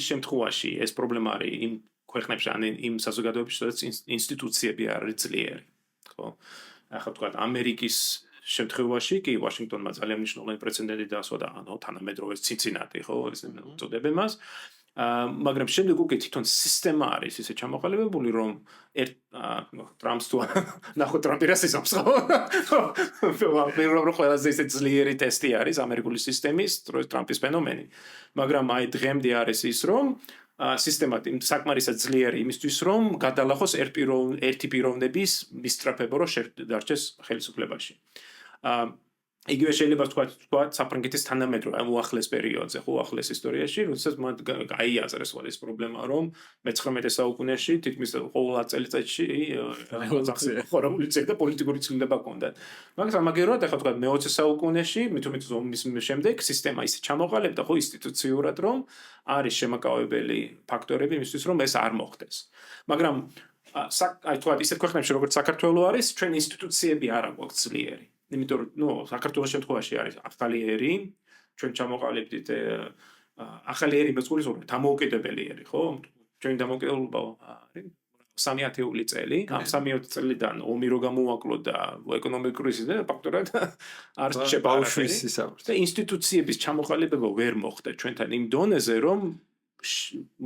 შემთხვევაში ეს პრობლემა არის იმ ქვეყნებში ან იმ საზოგადოებებში, სადაც ინსტიტუციები არ არის ძლიერი. ხო? ახლა თქვა ამერიკის შემთხვევაში კი ვაშინგტონმა ძალიან მნიშვნელოვანი პრეცედენტი დაასვა და თანამედროვე ცინცინატი, ხო, ეს უწოდებენ მას. მაგრამ შემდეგ უკვე თვითონ სისტემა არის ისე ჩამოყალიბებული, რომ ტრამპს თუ ნახოთ ტრამპი რას ისამს, ხო? რომ ყველაზე ისე ძლიერი ტესტი არის ამერიკული სისტემის, ტრამპის ფენომენი. მაგრამ აი დღემდე არის ის, რომ სისტემა საკმარისად ძლიერი იმისთვის, რომ გადალახოს ერთი პიროვნების მისწრაფება, რომ დარჩეს ხელისუფლებაში. იგივე შეიძლება თქვა საფრანგეთის თანამედროვე უახლეს პერიოდზე, ხო, უახლეს ისტორიაში, როდესაც მათ გაიაზრეს ეს პრობლემა, რომ მე-19 საუკუნეში თითქმის ყოველ წელიწადში რევოლუცია და პოლიტიკური ცვლილება ჰქონდათ. მაგრამ ამაგერად ახლა თქვა მე-20 საუკუნეში, მithumet ომის შემდეგ სისტემა ისე ჩამოყალიბდა, ხო, ინსტიტუციურად, რომ არის შემაკავებელი ფაქტორები იმისთვის, რომ ეს არ მოხდეს. მაგრამ აი თქვა ისეთ ქვეყნებში, როგორც საქართველო არის, ჩვენ ინსტიტუციები არ აქვს ძლიერი. იმიტომ რომ საქართველოს შემთხვევაში არის ახალი ერი, ჩვენ ჩამოყალიბდით ახალი ერი მეცხოვრის დამოუკიდებელი ერი, ხო? ჩვენი დამოუკიდებლობა არის 3 ათეული წელი. ამ 3 წელიდან ომი რო გამოუაკლო და ეკონომიკური კრიზისი და ფაქტორად არ შეფავშვისი საერთოდ. და ინსტიტუციების ჩამოყალიბება ვერ მოხდა ჩვენთან იმ დონეზე, რომ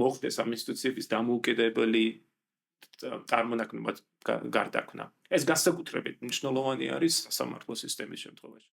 მოხდეს ამ ინსტიტუციების დამოუკიდებელი წარმონაქმნებად გარდაქმნა. ეს განსაკუთრებით მნიშვნელოვანი არის სასამართლო სისტემის შემთხვევაში.